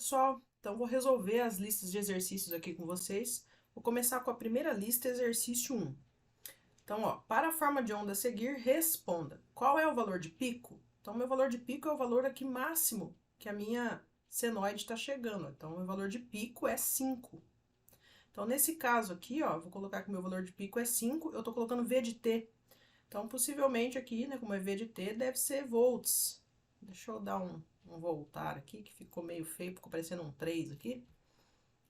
pessoal? Então, vou resolver as listas de exercícios aqui com vocês. Vou começar com a primeira lista, exercício 1. Então, ó, para a forma de onda a seguir, responda. Qual é o valor de pico? Então, meu valor de pico é o valor aqui máximo que a minha senoide está chegando. Então, meu valor de pico é 5. Então, nesse caso aqui, ó, vou colocar que o meu valor de pico é 5, eu estou colocando V de T. Então, possivelmente aqui, né, como é V de T, deve ser volts. Deixa eu dar um voltar aqui, que ficou meio feio, ficou parecendo um 3 aqui.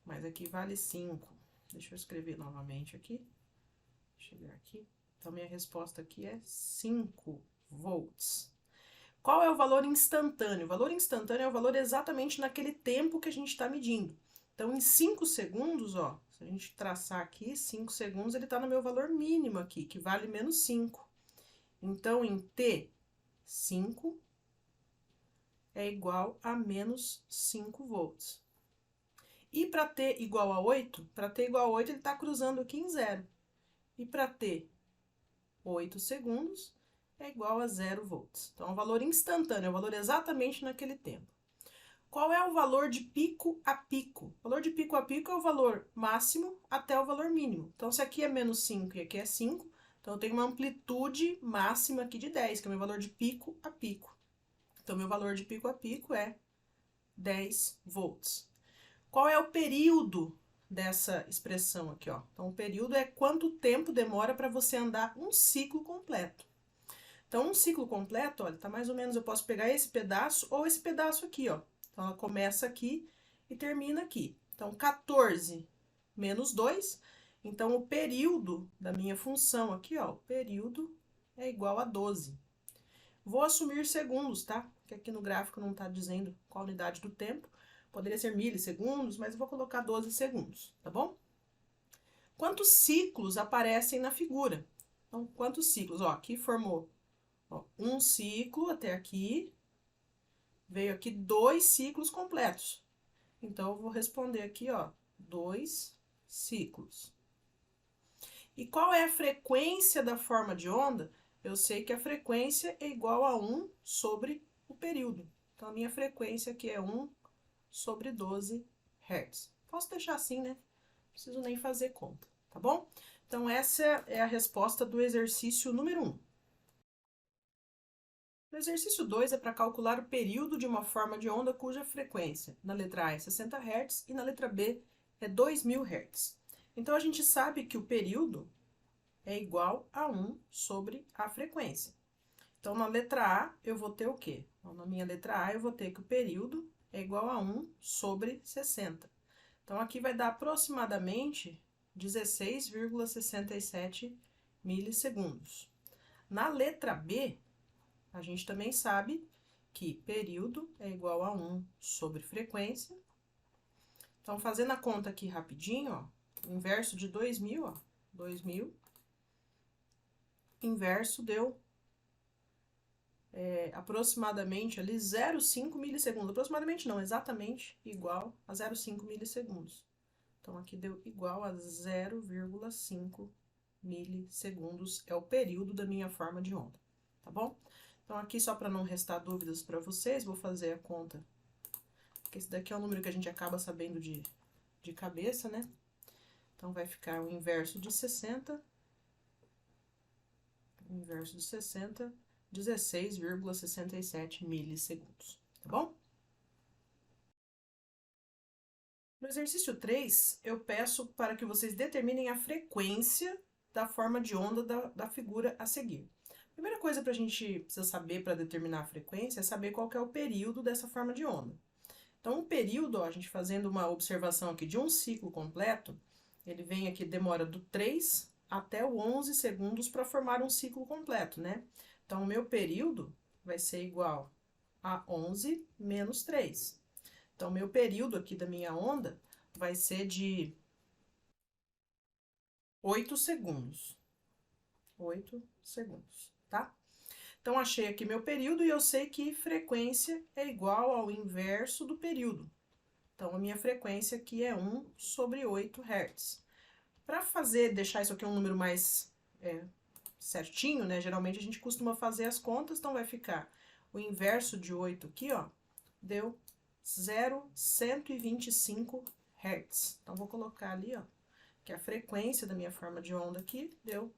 Mas aqui vale 5. Deixa eu escrever novamente aqui. Chegar aqui. Então, minha resposta aqui é 5 volts. Qual é o valor instantâneo? O valor instantâneo é o valor exatamente naquele tempo que a gente está medindo. Então, em 5 segundos, ó, se a gente traçar aqui, 5 segundos, ele está no meu valor mínimo aqui, que vale menos 5. Então, em T, 5 é igual a menos 5 volts. E para T igual a 8, para T igual a 8, ele está cruzando aqui em 0. E para T, 8 segundos, é igual a 0 volts. Então, é um valor instantâneo, é o valor exatamente naquele tempo. Qual é o valor de pico a pico? O valor de pico a pico é o valor máximo até o valor mínimo. Então, se aqui é menos 5 e aqui é 5, então eu tenho uma amplitude máxima aqui de 10, que é o meu valor de pico a pico. Então, meu valor de pico a pico é 10 volts. Qual é o período dessa expressão aqui, ó? Então, o período é quanto tempo demora para você andar um ciclo completo. Então, um ciclo completo, olha, tá mais ou menos, eu posso pegar esse pedaço ou esse pedaço aqui, ó. Então, ela começa aqui e termina aqui. Então, 14 menos 2. Então, o período da minha função aqui, ó, o período é igual a 12. Vou assumir segundos, tá? Porque aqui no gráfico não tá dizendo qual a unidade do tempo. Poderia ser milissegundos, mas eu vou colocar 12 segundos, tá bom? Quantos ciclos aparecem na figura? Então, quantos ciclos? Ó, aqui formou um ciclo até aqui, veio aqui 2 ciclos completos. Então, eu vou responder aqui, ó, 2 ciclos. E qual é a frequência da forma de onda? Eu sei que a frequência é igual a 1 sobre o período. Então, a minha frequência aqui é 1 sobre 12 Hz. Posso deixar assim, né? Não preciso nem fazer conta, tá bom? Então, essa é a resposta do exercício número 1. O exercício 2 é para calcular o período de uma forma de onda cuja frequência na letra A é 60 Hz e na letra B é 2000 Hz. Então, a gente sabe que o período é igual a 1 sobre a frequência. Então, na letra A, eu vou ter o quê? Então, na minha letra A, eu vou ter que o período é igual a 1 sobre 60. Então, aqui vai dar aproximadamente 16,67 milissegundos. Na letra B, a gente também sabe que período é igual a 1 sobre frequência. Então, fazendo a conta aqui rapidinho, ó, inverso de 2000, ó, 2000, inverso deu aproximadamente ali 0,5 milissegundos. Aproximadamente não, exatamente igual a 0,5 milissegundos. Então, aqui deu igual a 0,5 milissegundos, é o período da minha forma de onda, tá bom? Então, aqui, só para não restar dúvidas para vocês, vou fazer a conta, porque esse daqui é um número que a gente acaba sabendo de cabeça, né? Então, vai ficar o inverso de 60, 16,67 milissegundos, tá bom? No exercício 3, eu peço para que vocês determinem a frequência da forma de onda da figura a seguir. A primeira coisa que a gente precisa saber para determinar a frequência é saber qual que é o período dessa forma de onda. Então, o período, ó, a gente fazendo uma observação aqui de um ciclo completo, ele vem aqui, demora do 3 até o 11 segundos para formar um ciclo completo, né? Então, o meu período vai ser igual a 11 menos 3. Então, meu período aqui da minha onda vai ser de 8 segundos. 8 segundos, tá? Então, achei aqui meu período e eu sei que frequência é igual ao inverso do período. Então, a minha frequência aqui é 1 sobre 8 Hz. Para deixar isso aqui um número mais certinho, né? Geralmente a gente costuma fazer as contas, então vai ficar o inverso de 8 aqui, ó, deu 0,125 Hz. Então, vou colocar ali, ó, que a frequência da minha forma de onda aqui deu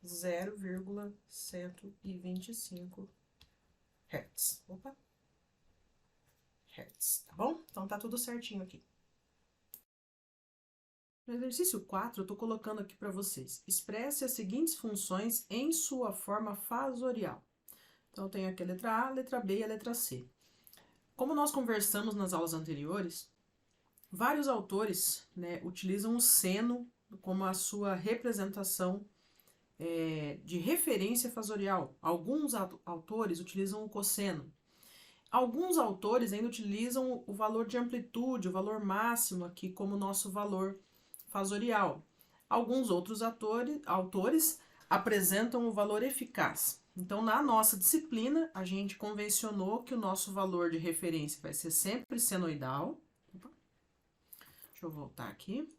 0,125 Hz. Opa! Hz, tá bom? Então, tá tudo certinho aqui. No exercício 4, eu estou colocando aqui para vocês. Expresse as seguintes funções em sua forma fasorial. Então, eu tenho aqui a letra A, a letra B e a letra C. Como nós conversamos nas aulas anteriores, vários autores, né, utilizam o seno como a sua representação de referência fasorial. Alguns autores utilizam o cosseno. Alguns autores ainda utilizam o valor de amplitude, o valor máximo aqui como nosso valor fasorial. Alguns outros autores apresentam o valor eficaz. Então, na nossa disciplina, a gente convencionou que o nosso valor de referência vai ser sempre senoidal. Opa. Deixa eu voltar aqui.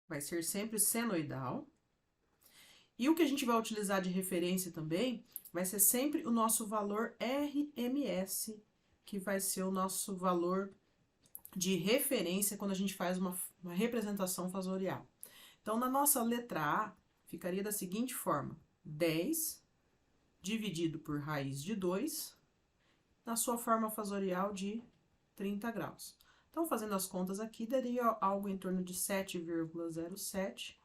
Vai ser sempre senoidal. E o que a gente vai utilizar de referência também vai ser sempre o nosso valor RMS, que vai ser o nosso valor de referência quando a gente faz uma representação fasorial. Então, na nossa letra A, ficaria da seguinte forma: 10 dividido por raiz de 2, na sua forma fasorial de 30 graus. Então, fazendo as contas aqui, daria algo em torno de 7,07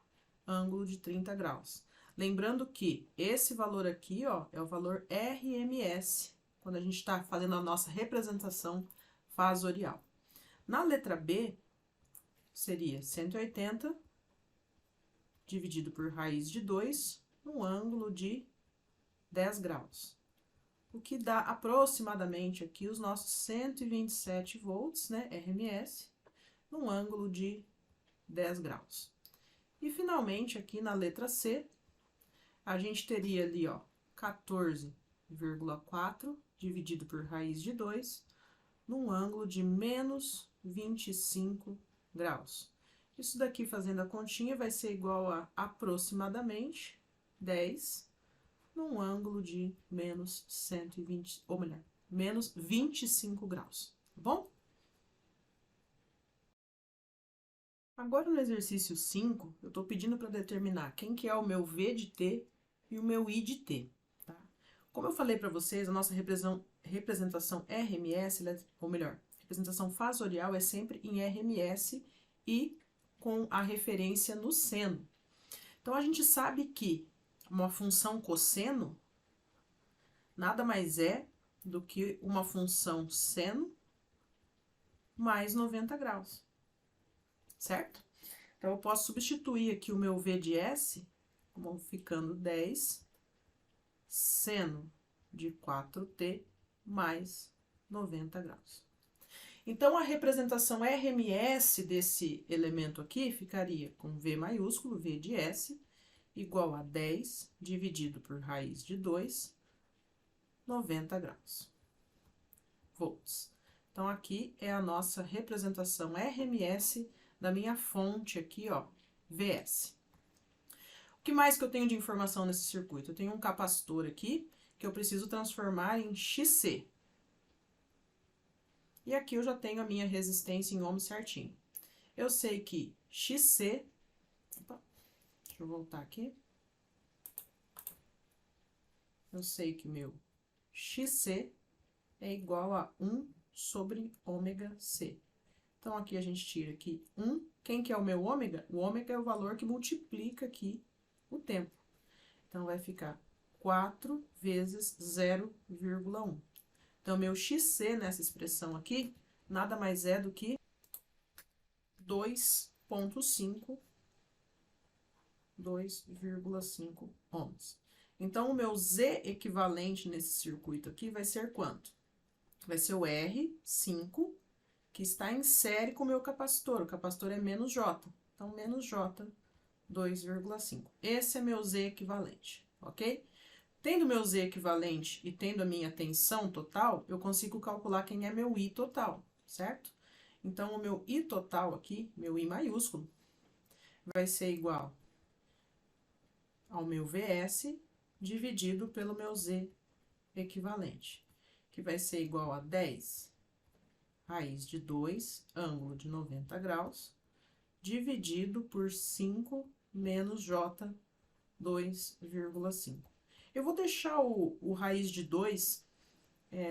ângulo de 30 graus. Lembrando que esse valor aqui, ó, é o valor RMS, quando a gente está fazendo a nossa representação fasorial. Na letra B, seria 180 dividido por raiz de 2, num ângulo de 10 graus. O que dá aproximadamente aqui os nossos 127 volts, né, RMS, num ângulo de 10 graus. E, finalmente, aqui na letra C, a gente teria ali, ó, 14,4 dividido por raiz de 2, num ângulo de menos 25 graus. Isso daqui, fazendo a continha, vai ser igual a aproximadamente 10, num ângulo de menos 120, ou melhor, menos 25 graus, tá bom? Agora, no exercício 5, eu estou pedindo para determinar quem que é o meu V de T e o meu I de T, tá? Como eu falei para vocês, a nossa representação RMS, ou melhor, representação fasorial é sempre em RMS e com a referência no seno. Então, a gente sabe que uma função cosseno nada mais é do que uma função seno mais 90 graus, certo? Então, eu posso substituir aqui o meu V de S, como ficando 10, seno de 4t mais 90 graus. Então, a representação RMS desse elemento aqui ficaria com V maiúsculo, V de S, igual a 10 dividido por raiz de 2, 90 graus. Volts. Então, aqui é a nossa representação RMS da minha fonte aqui, ó, VS. O que mais que eu tenho de informação nesse circuito? Eu tenho um capacitor aqui que eu preciso transformar em XC. E aqui eu já tenho a minha resistência em ohms certinho. Eu sei que XC... Opa, deixa eu voltar aqui. Eu sei que meu XC é igual a 1 sobre ômega C. Então, aqui a gente tira aqui 1. Quem que é o meu ômega? O ômega é o valor que multiplica aqui o tempo. Então, vai ficar 4 vezes 0,1. Então, meu XC nessa expressão aqui, nada mais é do que 2,5 ohms. Então, o meu Z equivalente nesse circuito aqui vai ser quanto? Vai ser o R5, que está em série com o meu capacitor. O capacitor é menos J. Então, menos J, 2,5. Esse é meu Z equivalente, ok? Tendo meu Z equivalente e tendo a minha tensão total, eu consigo calcular quem é meu I total, certo? Então, o meu I total aqui, meu I maiúsculo, vai ser igual ao meu VS dividido pelo meu Z equivalente, que vai ser igual a 10 raiz de 2, ângulo de 90 graus, dividido por 5 menos J 2,5. Eu vou deixar o raiz de 2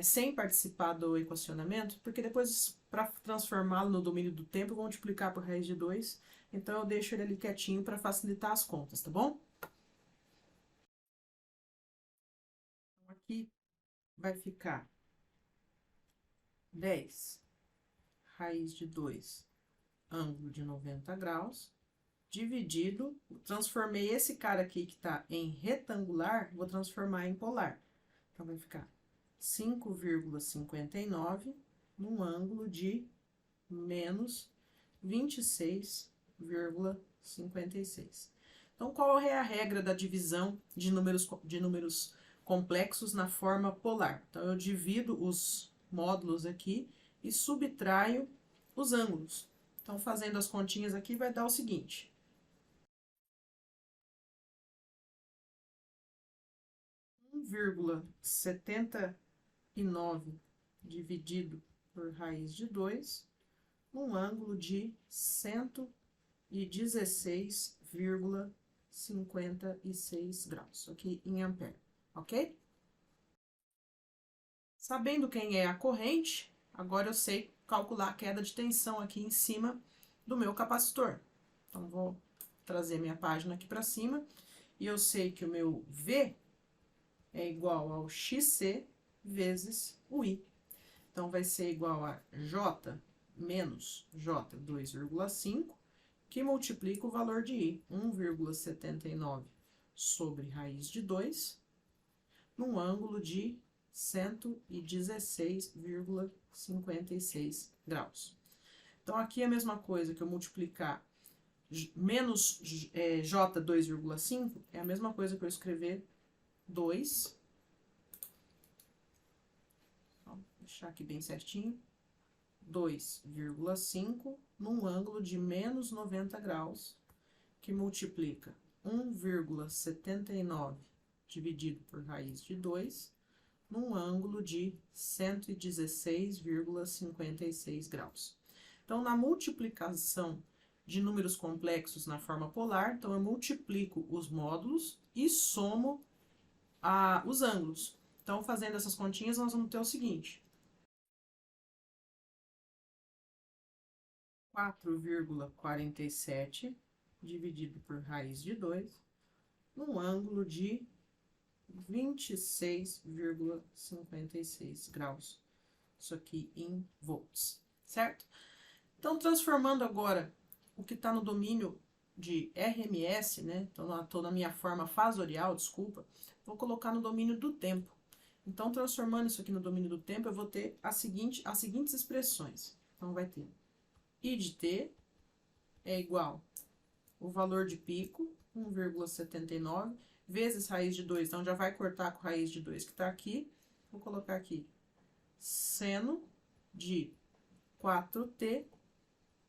sem participar do equacionamento, porque depois, para transformá-lo no domínio do tempo, eu vou multiplicar por raiz de 2, então eu deixo ele ali quietinho para facilitar as contas, tá bom? Aqui vai ficar 10 raiz de 2, ângulo de 90 graus, dividido, transformei esse cara aqui que está em retangular, vou transformar em polar. Então, vai ficar 5,59 num ângulo de menos 26,56. Então, qual é a regra da divisão de números complexos na forma polar? Então, eu divido os módulos aqui e subtraio os ângulos. Então, fazendo as continhas aqui, vai dar o seguinte: 1,79 dividido por raiz de 2, num ângulo de 116,56 graus, aqui em ampere, ok? Sabendo quem é a corrente, agora eu sei calcular a queda de tensão aqui em cima do meu capacitor. Então, vou trazer minha página aqui para cima, e eu sei que o meu V é igual ao XC vezes o I. Então, vai ser igual a J menos J 2,5, que multiplica o valor de I, 1,79 sobre raiz de 2, num ângulo de 116,56 graus. Então, aqui é a mesma coisa que eu multiplicar menos J 2,5, é a mesma coisa que eu escrever 2, vou deixar aqui bem certinho, 2,5 num ângulo de menos 90 graus, que multiplica 1,79 dividido por raiz de 2, num ângulo de 116,56 graus. Então, na multiplicação de números complexos na forma polar, então eu multiplico os módulos e somo os ângulos. Então, fazendo essas continhas, nós vamos ter o seguinte: 4,47 dividido por raiz de 2, num ângulo de 26,56 graus. Isso aqui em volts, certo? Então, transformando agora o que está no domínio de RMS, né? Então, estou na minha forma fasorial, desculpa, vou colocar no domínio do tempo. Então, transformando isso aqui no domínio do tempo, eu vou ter as seguintes expressões. Então, vai ter I de T é igual o valor de pico, 1,79, vezes raiz de 2, então já vai cortar com raiz de 2 que está aqui. Vou colocar aqui seno de 4t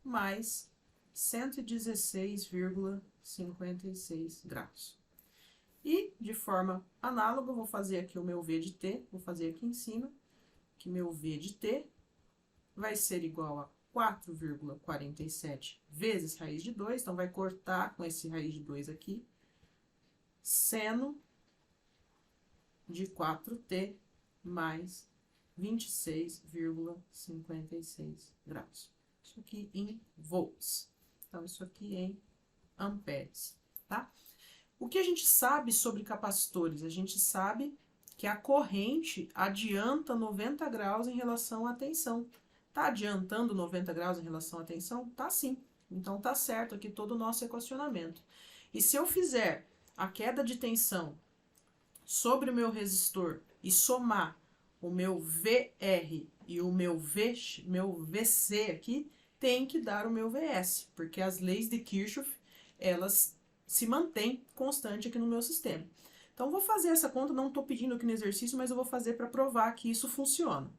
mais 116,56 graus. E, de forma análoga, eu vou fazer aqui o meu V de t, vou fazer aqui em cima, que meu V de t vai ser igual a 4,47 vezes raiz de 2, então vai cortar com esse raiz de 2 aqui, seno de 4t mais 26,56 graus. Isso aqui em volts. Então, isso aqui em amperes, tá? O que a gente sabe sobre capacitores? A gente sabe que a corrente adianta 90 graus em relação à tensão. Tá adiantando 90 graus em relação à tensão? Tá sim. Então, tá certo aqui todo o nosso equacionamento. E se eu fizer a queda de tensão sobre o meu resistor e somar o meu VR e o meu VC aqui, tem que dar o meu VS, porque as leis de Kirchhoff, elas se mantêm constante aqui no meu sistema. Então, vou fazer essa conta, não estou pedindo aqui no exercício, mas eu vou fazer para provar que isso funciona.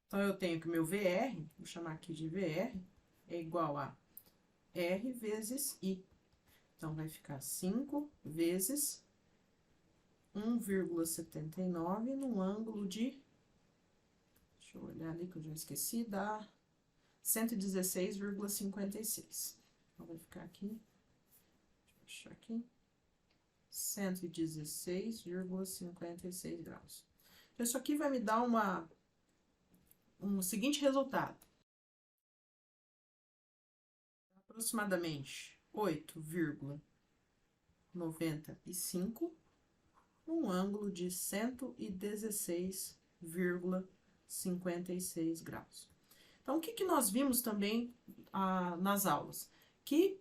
Então, eu tenho que o meu VR, vou chamar aqui de VR, é igual a R vezes I. Então, vai ficar 5 vezes 1,79 num ângulo de... Deixa eu olhar ali que eu já esqueci, dá 116,56. Então, vai ficar aqui, deixa eu fechar aqui, 116,56 graus. Então, isso aqui vai me dar um seguinte resultado. Aproximadamente 8,95 num ângulo de 116,56 graus. Então, o que nós vimos também nas aulas? Que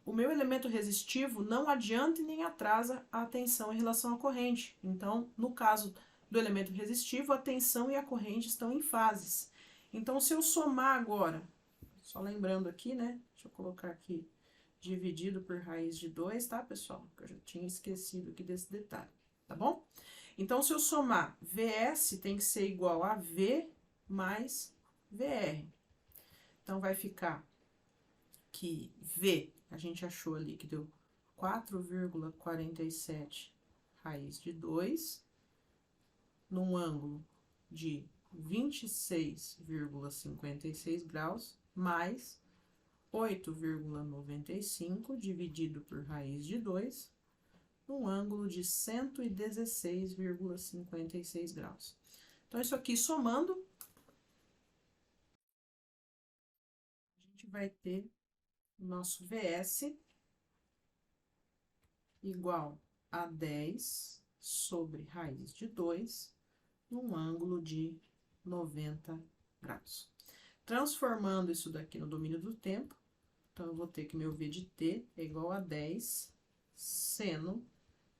o meu elemento resistivo não adianta e nem atrasa a tensão em relação à corrente. Então, no caso do elemento resistivo, a tensão e a corrente estão em fases. Então, se eu somar agora, só lembrando aqui, né? Deixa eu colocar aqui, dividido por raiz de 2, tá, pessoal? Que eu já tinha esquecido aqui desse detalhe, tá bom? Então, se eu somar, VS tem que ser igual a V mais VR. Então, vai ficar que V, a gente achou ali que deu 4,47 raiz de 2, num ângulo de 26,56 graus, mais 8,95 dividido por raiz de 2, num ângulo de 116,56 graus. Então, isso aqui somando, a gente vai ter o nosso VS igual a 10 sobre raiz de 2, num ângulo de 90 graus. Transformando isso daqui no domínio do tempo, então, eu vou ter que meu V de T é igual a 10 seno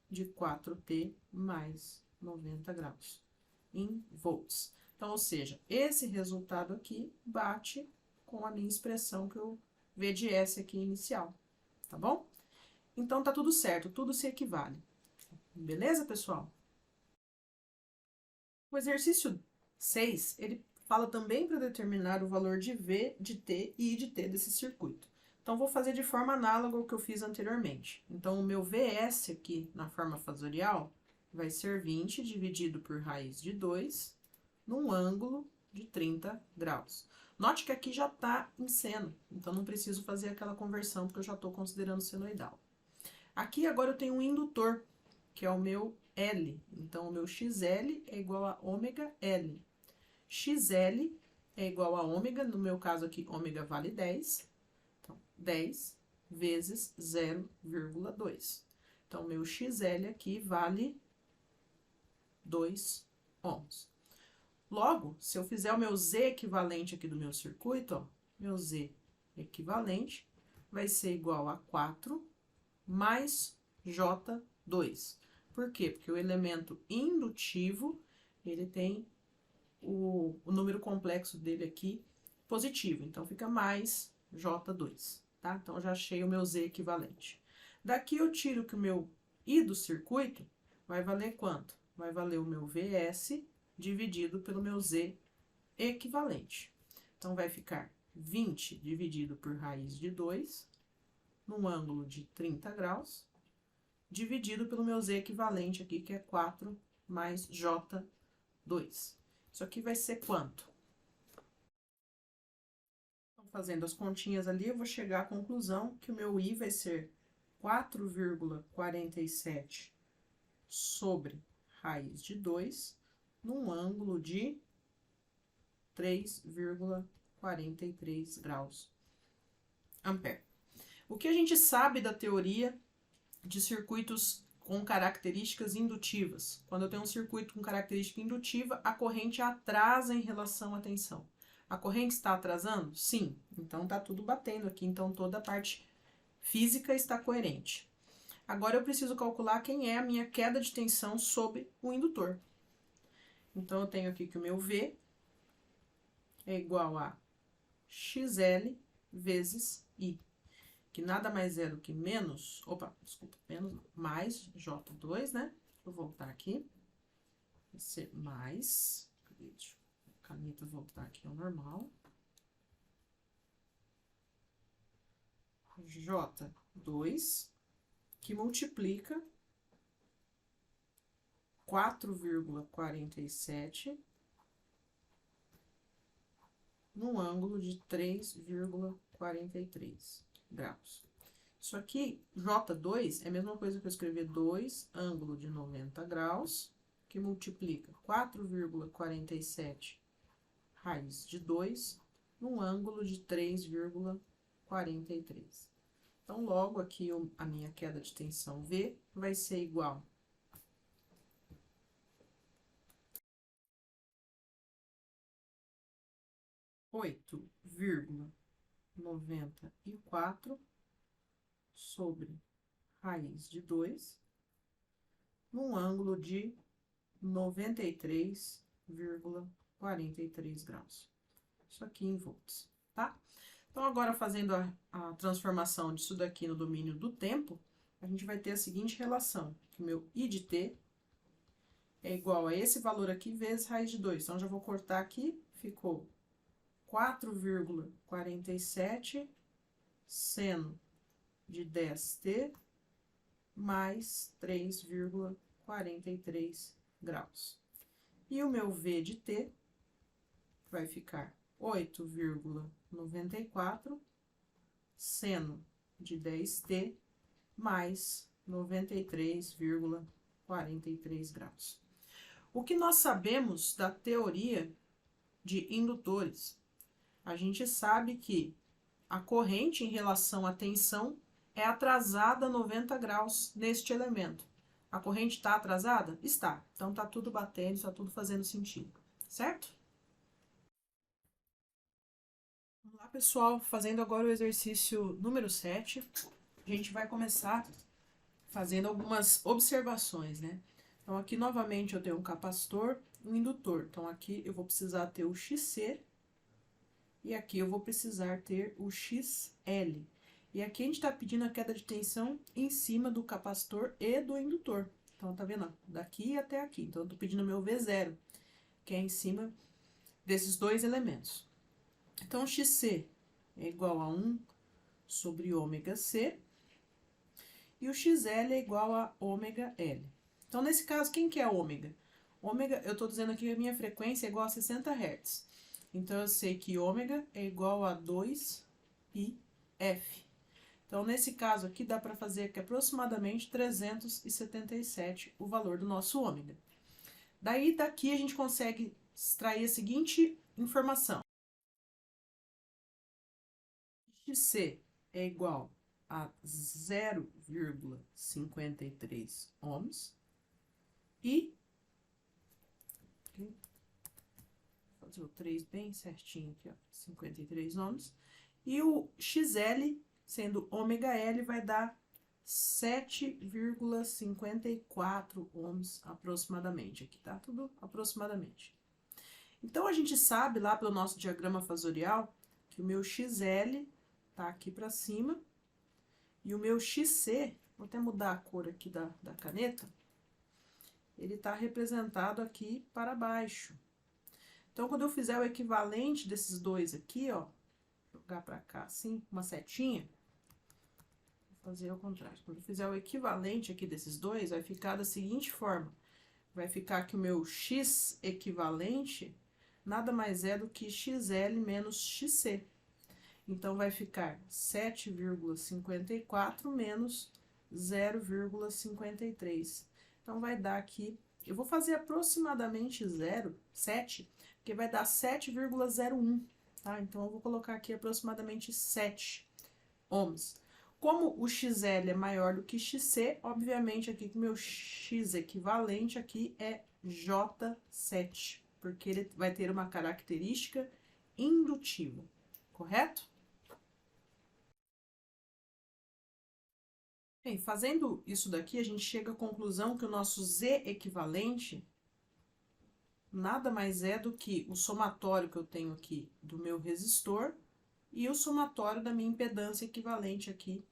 de 4T mais 90 graus em volts. Então, ou seja, esse resultado aqui bate com a minha expressão que eu V de S aqui inicial, tá bom? Então, tá tudo certo, tudo se equivale. Beleza, pessoal? O exercício 6, ele fala também para determinar o valor de V de T e I de T desse circuito. Então, vou fazer de forma análoga ao que eu fiz anteriormente. Então, o meu VS aqui, na forma fasorial, vai ser 20 dividido por raiz de 2, num ângulo de 30 graus. Note que aqui já está em seno, então não preciso fazer aquela conversão, porque eu já estou considerando senoidal. Aqui, agora, eu tenho um indutor, que é o meu L. Então, o meu XL é igual a ômega L. XL é igual a ômega, no meu caso aqui, ômega vale 10. Então, 10 vezes 0,2. Então, meu XL aqui vale 2 ohms. Logo, se eu fizer o meu Z equivalente aqui do meu circuito, ó, meu Z equivalente vai ser igual a 4 mais J2. Por quê? Porque o elemento indutivo, ele tem o número complexo dele aqui positivo. Então, fica mais J2, tá? Então, já achei o meu Z equivalente. Daqui eu tiro que o meu I do circuito vai valer quanto? Vai valer o meu VS dividido pelo meu Z equivalente. Então, vai ficar 20 dividido por raiz de 2, num ângulo de 30 graus, dividido pelo meu Z equivalente aqui, que é 4 mais J2. Isso aqui vai ser quanto? Então, fazendo as continhas ali, eu vou chegar à conclusão que o meu I vai ser 4,47 sobre raiz de 2, num ângulo de 3,43 graus ampere. O que a gente sabe da teoria de circuitos com características indutivas? Quando eu tenho um circuito com característica indutiva, a corrente atrasa em relação à tensão. A corrente está atrasando? Sim. Então, tá tudo batendo aqui. Então, toda a parte física está coerente. Agora, eu preciso calcular quem é a minha queda de tensão sob o indutor. Então, eu tenho aqui que o meu V é igual a XL vezes I, que nada mais é do que menos, menos não, mais J2, né? Deixa eu voltar aqui. Vai ser mais, deixa a caneta voltar aqui ao normal. J2, que multiplica 4,47 num ângulo de 3,43 graus. Isso aqui, J2, é a mesma coisa que eu escrever 2 ângulo de 90 graus, que multiplica 4,47 raiz de 2 num ângulo de 3,43. Então, logo aqui, a minha queda de tensão V vai ser igual a 8,94 sobre raiz de 2, num ângulo de 93,43 graus. Isso aqui em volts, tá? Então, agora fazendo a transformação disso daqui no domínio do tempo, a gente vai ter a seguinte relação, que o meu I de t é igual a esse valor aqui vezes raiz de 2. Então, já vou cortar aqui, ficou 4,47 seno de 10t mais 3,43 graus. E o meu V de t vai ficar 8,94 seno de 10t mais 93,43 graus. O que nós sabemos da teoria de indutores? A gente sabe que a corrente em relação à tensão é atrasada 90 graus neste elemento. A corrente está atrasada? Está. Então, está tudo batendo, está tudo fazendo sentido, certo? Vamos lá, pessoal, fazendo agora o exercício número 7. A gente vai começar fazendo algumas observações, né? Então, aqui, novamente, eu tenho um capacitor e um indutor. Então, aqui eu vou precisar ter o XC e aqui eu vou precisar ter o XL. E aqui a gente está pedindo a queda de tensão em cima do capacitor e do indutor. Então, tá vendo? Daqui até aqui. Então, eu tô pedindo meu V0, que é em cima desses dois elementos. Então, XC é igual a 1 sobre ômega C. E o XL é igual a ômega L. Então, nesse caso, quem que é ômega? Ômega, eu tô dizendo aqui que a minha frequência é igual a 60 Hz. Então, eu sei que ômega é igual a 2πf. Então, nesse caso aqui, dá para fazer aqui aproximadamente 377 o valor do nosso ômega. Daí, daqui a gente consegue extrair a seguinte informação. XC é igual a 0,53 ohms e vou fazer o 3 bem certinho aqui, ó, 53 ohms, e o XL, sendo ômega L, vai dar 7,54 ohms aproximadamente, aqui tá tudo aproximadamente. Então, a gente sabe lá pelo nosso diagrama fasorial que o meu XL tá aqui para cima e o meu XC, vou até mudar a cor aqui da caneta, ele tá representado aqui para baixo. Então, quando eu fizer o equivalente desses dois aqui, ó, jogar para cá assim, uma setinha, vou fazer ao contrário. Quando eu fizer o equivalente aqui desses dois, vai ficar da seguinte forma. Vai ficar que o meu X equivalente nada mais é do que XL menos XC. Então, vai ficar 7,54 menos 0,53. Então, vai dar aqui, eu vou fazer aproximadamente 7, porque vai dar 7,01, tá? Então, eu vou colocar aqui aproximadamente 7 ohms. Como o XL é maior do que XC, obviamente, aqui que o meu X equivalente aqui é J7, porque ele vai ter uma característica indutiva, correto? Bem, fazendo isso daqui, a gente chega à conclusão que o nosso Z equivalente nada mais é do que o somatório que eu tenho aqui do meu resistor e o somatório da minha impedância equivalente aqui,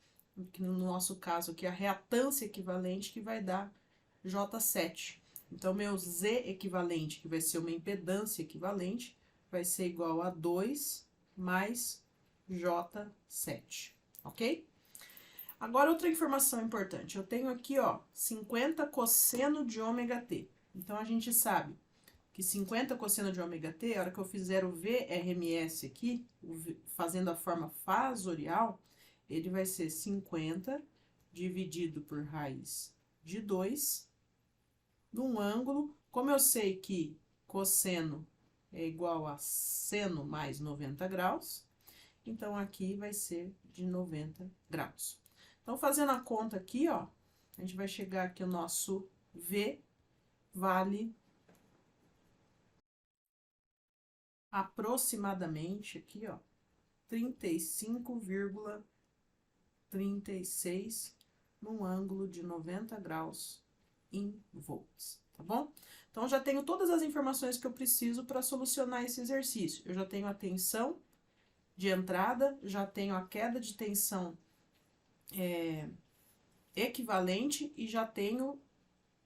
que no nosso caso aqui a reatância equivalente, que vai dar J7. Então, meu Z equivalente, que vai ser uma impedância equivalente, vai ser igual a 2 mais J7, ok? Agora, outra informação importante. Eu tenho aqui, ó, 50 cosseno de ômega t. Então, a gente sabe que 50 cosseno de ômega t, a hora que eu fizer o VRMS aqui, fazendo a forma fasorial, ele vai ser 50 dividido por raiz de 2, num ângulo, como eu sei que cosseno é igual a seno mais 90 graus, então aqui vai ser de 90 graus. Então, fazendo a conta aqui, ó, a gente vai chegar aqui, o nosso V vale aproximadamente aqui, ó, 35,36 num ângulo de 90 graus em volts, tá bom? Então, já tenho todas as informações que eu preciso para solucionar esse exercício. Eu já tenho a tensão de entrada, já tenho a queda de tensão equivalente e já tenho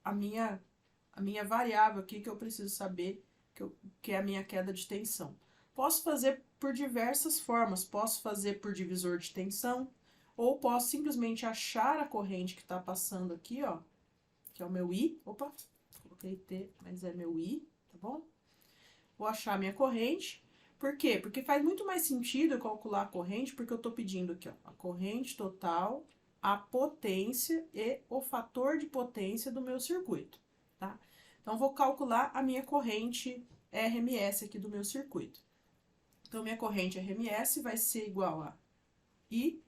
a minha variável aqui que eu preciso saber, que é a minha queda de tensão. Posso fazer por diversas formas, posso fazer por divisor de tensão, ou posso simplesmente achar a corrente que está passando aqui, ó, que é o meu I, opa, coloquei T, mas é meu I, tá bom? Vou achar a minha corrente, por quê? Porque faz muito mais sentido eu calcular a corrente, porque eu tô pedindo aqui, ó, a corrente total, a potência e o fator de potência do meu circuito, tá? Então, vou calcular a minha corrente RMS aqui do meu circuito. Então, minha corrente RMS vai ser igual a I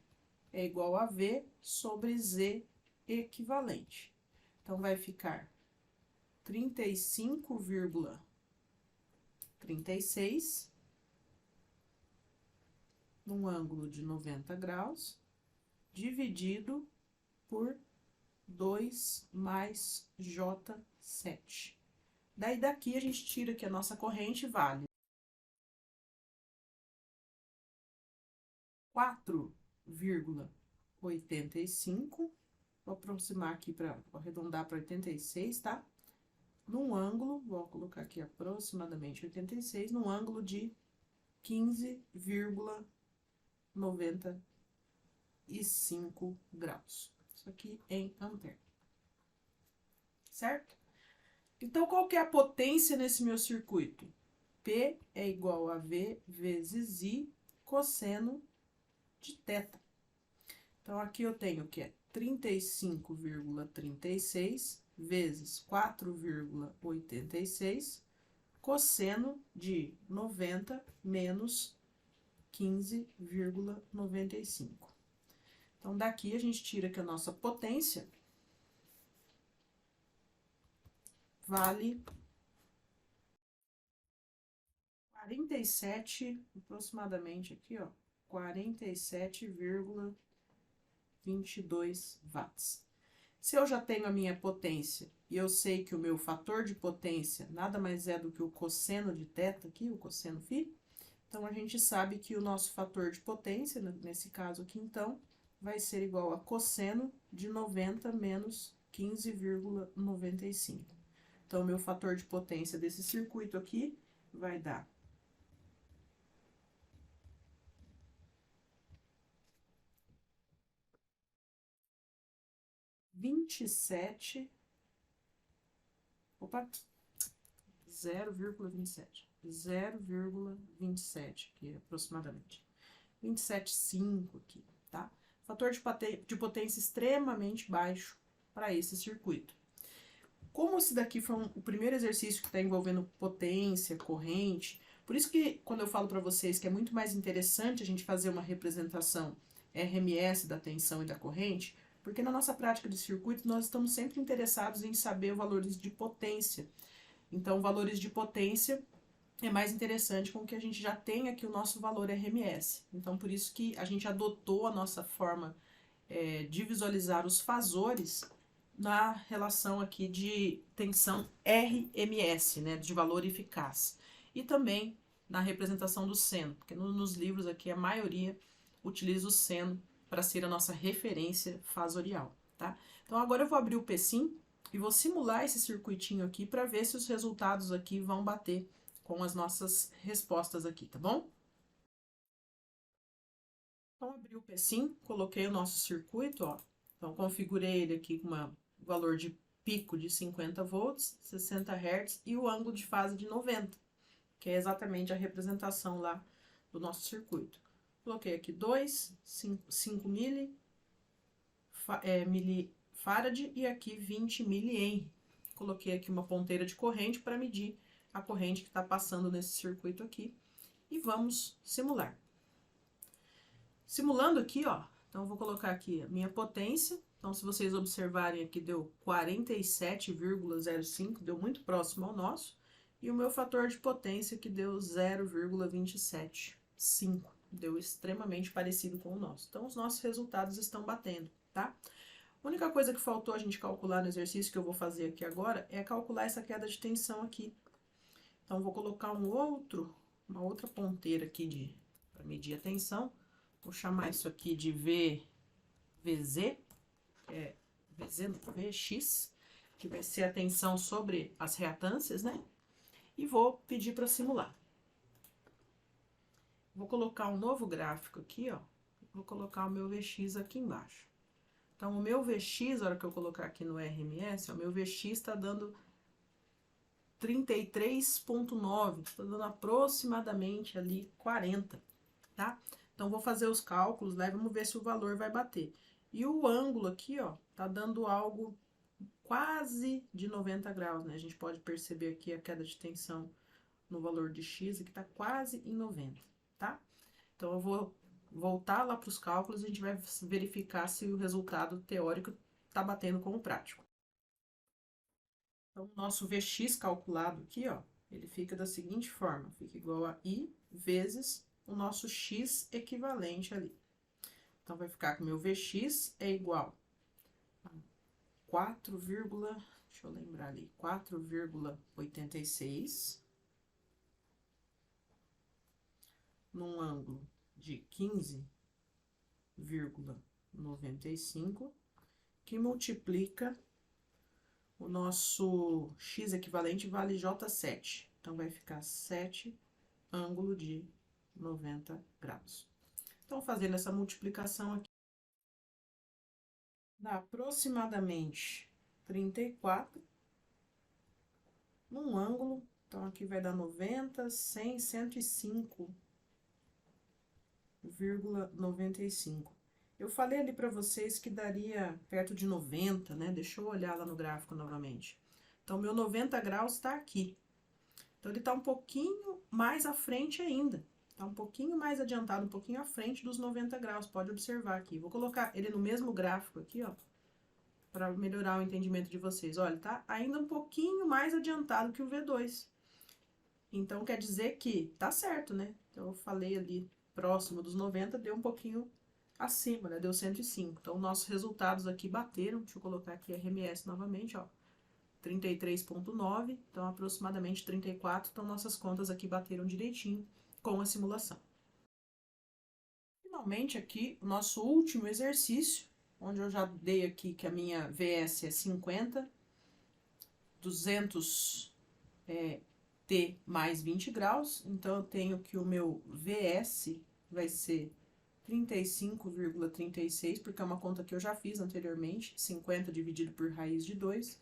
é igual a V sobre Z equivalente. Então, vai ficar 35,36 num ângulo de 90 graus, dividido por 2 mais J7. Daí, daqui, a gente tira que a nossa corrente vale 4,85, vou aproximar aqui para arredondar para 86, tá? Num ângulo, vou colocar aqui aproximadamente 86, num ângulo de 15,95 graus. Isso aqui em ampere. Certo? Então, qual que é a potência nesse meu circuito? P é igual a V vezes I cosseno de θ. Então, aqui eu tenho que é 35,36 vezes 4,86 cosseno de 90 menos 15,95. Então, daqui a gente tira que a nossa potência vale 47, aproximadamente aqui, ó, 47,22 watts. Se eu já tenho a minha potência e eu sei que o meu fator de potência nada mais é do que o cosseno de θ aqui, o cosseno φ, então a gente sabe que o nosso fator de potência, nesse caso aqui então, vai ser igual a cosseno de 90 menos 15,95. Então, o meu fator de potência desse circuito aqui vai dar 27, opa, 0,27 aqui aproximadamente, 27,5 aqui, tá? Fator de potência extremamente baixo para esse circuito. Como esse daqui foi o primeiro exercício que está envolvendo potência, corrente, por isso que quando eu falo para vocês que é muito mais interessante a gente fazer uma representação RMS da tensão e da corrente, porque na nossa prática de circuito nós estamos sempre interessados em saber valores de potência. Então, valores de potência é mais interessante com que a gente já tenha aqui o nosso valor RMS. Então, por isso que a gente adotou a nossa forma de visualizar os fasores na relação aqui de tensão RMS, né, de valor eficaz. E também na representação do seno, porque nos livros aqui a maioria utiliza o seno para ser a nossa referência fasorial, tá? Então, agora eu vou abrir o PSIM e vou simular esse circuitinho aqui para ver se os resultados aqui vão bater com as nossas respostas aqui, tá bom? Então, abri o PSIM, coloquei o nosso circuito, ó. Então, configurei ele aqui com um valor de pico de 50 volts, 60 Hz e o ângulo de fase de 90, que é exatamente a representação lá do nosso circuito. Coloquei aqui 5 milifarad e aqui 20 milihenry. Coloquei aqui uma ponteira de corrente para medir a corrente que está passando nesse circuito aqui. E vamos simular. Simulando aqui, ó, então eu vou colocar aqui a minha potência. Então, se vocês observarem aqui, deu 47,05, deu muito próximo ao nosso. E o meu fator de potência que deu 0,275, deu extremamente parecido com o nosso. Então, os nossos resultados estão batendo, tá? A única coisa que faltou a gente calcular no exercício que eu vou fazer aqui agora é calcular essa queda de tensão aqui. Então, vou colocar uma outra ponteira aqui para medir a tensão. Vou chamar isso aqui de VZ, VX, que vai ser a tensão sobre as reatâncias, né? E vou pedir para simular. Vou colocar um novo gráfico aqui, ó. Vou colocar o meu VX aqui embaixo. Então, o meu VX, na hora que eu colocar aqui no RMS, o meu VX está dando 33,9, está dando aproximadamente ali 40, tá? Então, vou fazer os cálculos lá e vamos ver se o valor vai bater. E o ângulo aqui, ó, tá dando algo quase de 90 graus, né? A gente pode perceber aqui a queda de tensão no valor de X, que tá quase em 90, tá? Então, eu vou voltar lá para os cálculos e a gente vai verificar se o resultado teórico tá batendo com o prático. Então, o nosso Vx calculado aqui, ó, ele fica da seguinte forma, fica igual a I vezes o nosso X equivalente ali. Então, vai ficar que o meu Vx é igual a 4,86 num ângulo de 15,95, que multiplica o nosso X equivalente vale J7. Então, vai ficar 7 ângulo de 90 graus. Então, fazendo essa multiplicação aqui, dá aproximadamente 34 num ângulo. Então, aqui vai dar 90, 100, 105,95. Eu falei ali para vocês que daria perto de 90, né? Deixa eu olhar lá no gráfico novamente. Então, meu 90 graus está aqui. Então, ele está um pouquinho mais à frente ainda. Está um pouquinho mais adiantado, um pouquinho à frente dos 90 graus. Pode observar aqui. Vou colocar ele no mesmo gráfico aqui, ó, para melhorar o entendimento de vocês. Olha, tá ainda um pouquinho mais adiantado que o V2. Então, quer dizer que tá certo, né? Então, eu falei ali próximo dos 90, deu um pouquinho acima, né? Deu 105. Então, nossos resultados aqui bateram. Deixa eu colocar aqui RMS novamente, ó. 33,9, então aproximadamente 34. Então, nossas contas aqui bateram direitinho com a simulação. Finalmente, aqui, o nosso último exercício, onde eu já dei aqui que a minha VS é 50, 200 T mais 20 graus, então eu tenho que o meu VS vai ser 35,36, porque é uma conta que eu já fiz anteriormente, 50 dividido por raiz de 2,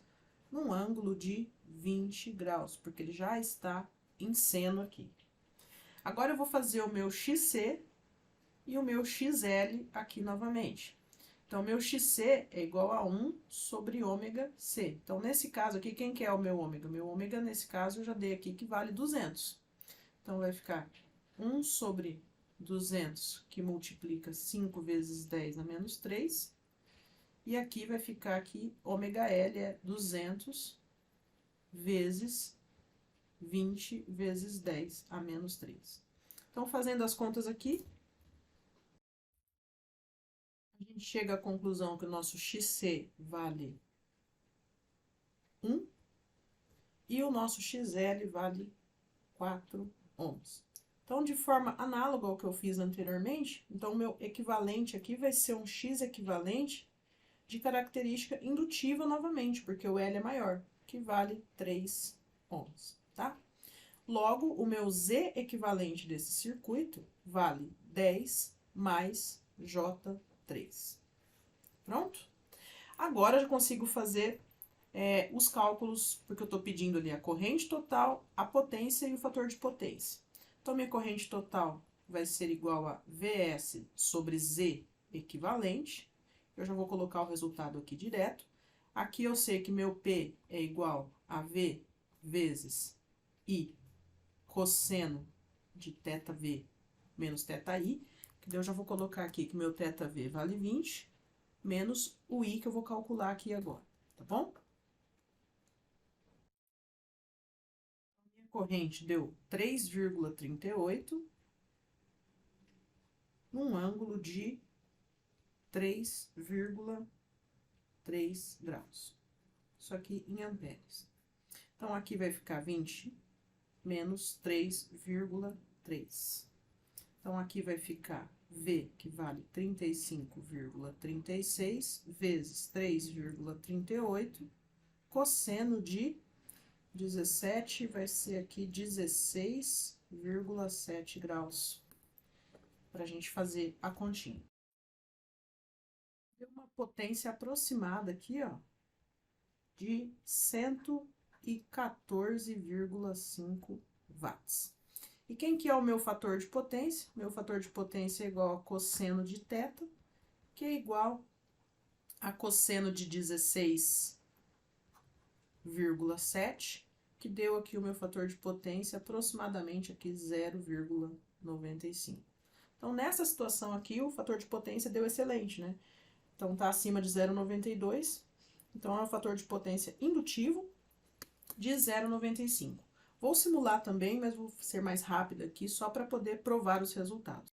num ângulo de 20 graus, porque ele já está em seno aqui. Agora, eu vou fazer o meu XC e o meu XL aqui novamente. Então, meu XC é igual a 1 sobre ômega C. Então, nesse caso aqui, quem que é o meu ômega? Meu ômega, nesse caso, eu já dei aqui que vale 200. Então, vai ficar 1 sobre 200, que multiplica 5 vezes 10 a menos 3. E aqui vai ficar que ômega L é 200 vezes 20 vezes 10 a menos 3. Então, fazendo as contas aqui, a gente chega à conclusão que o nosso XC vale 1 e o nosso XL vale 4 ohms. Então, de forma análoga ao que eu fiz anteriormente, então, o meu equivalente aqui vai ser um X equivalente de característica indutiva novamente, porque o L é maior, que vale 3 ohms, tá? Logo, o meu Z equivalente desse circuito vale 10 mais J3. Pronto? Agora, eu já consigo fazer os cálculos, porque eu estou pedindo ali a corrente total, a potência e o fator de potência. Então, minha corrente total vai ser igual a Vs sobre Z equivalente. Eu já vou colocar o resultado aqui direto. Aqui eu sei que meu P é igual a V vezes I cosseno de θV menos θI. Que daí eu já vou colocar aqui que meu θV vale 20, menos o I que eu vou calcular aqui agora, tá bom? Minha corrente deu 3,38 num ângulo de 3,3 graus. Isso aqui em amperes. Então, aqui vai ficar 20 menos 3,3. Então, aqui vai ficar V, que vale 35,36, vezes 3,38, cosseno de 17, vai ser aqui 16,7 graus, para a gente fazer a continha. Deu uma potência aproximada aqui, ó, de 114,5 watts. E quem que é o meu fator de potência? Meu fator de potência é igual a cosseno de θ, que é igual a cosseno de 16,7, que deu aqui o meu fator de potência aproximadamente aqui 0,95. Então, nessa situação aqui, o fator de potência deu excelente, né? Então, tá acima de 0,92. Então, é um fator de potência indutivo de 0,95. Vou simular também, mas vou ser mais rápida aqui, só para poder provar os resultados.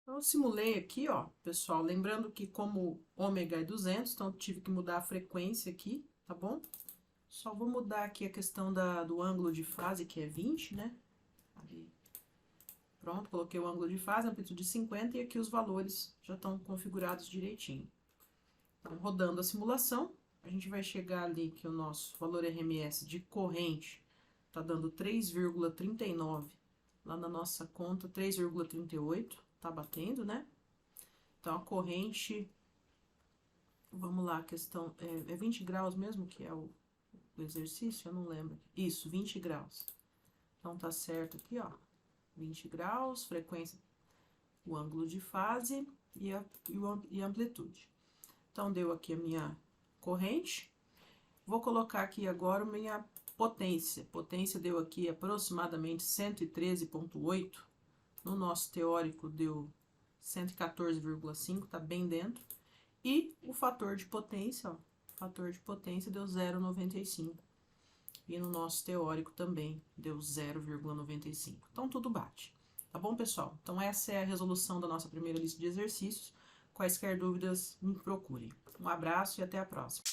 Então, eu simulei aqui, ó, pessoal, lembrando que como ômega é 200, então eu tive que mudar a frequência aqui, tá bom? Só vou mudar aqui a questão do ângulo de fase, que é 20, né? Ali. Pronto, coloquei o ângulo de fase, amplitude 50, e aqui os valores já estão configurados direitinho. Então, rodando a simulação, a gente vai chegar ali que o nosso valor RMS de corrente tá dando 3,39, lá na nossa conta 3,38, tá batendo, né? Então, a corrente, vamos lá, a questão, é 20 graus mesmo que é o exercício? Eu não lembro. Isso, 20 graus. Então, tá certo aqui, ó, 20 graus, frequência, o ângulo de fase e a amplitude. Então, deu aqui a minha corrente. Vou colocar aqui agora a minha potência. Potência deu aqui aproximadamente 113,8. No nosso teórico deu 114,5, tá bem dentro. E o fator de potência, ó, fator de potência deu 0,95. E no nosso teórico também deu 0,95. Então, tudo bate. Tá bom, pessoal? Então, essa é a resolução da nossa primeira lista de exercícios. Quaisquer dúvidas, me procurem. Um abraço e até a próxima.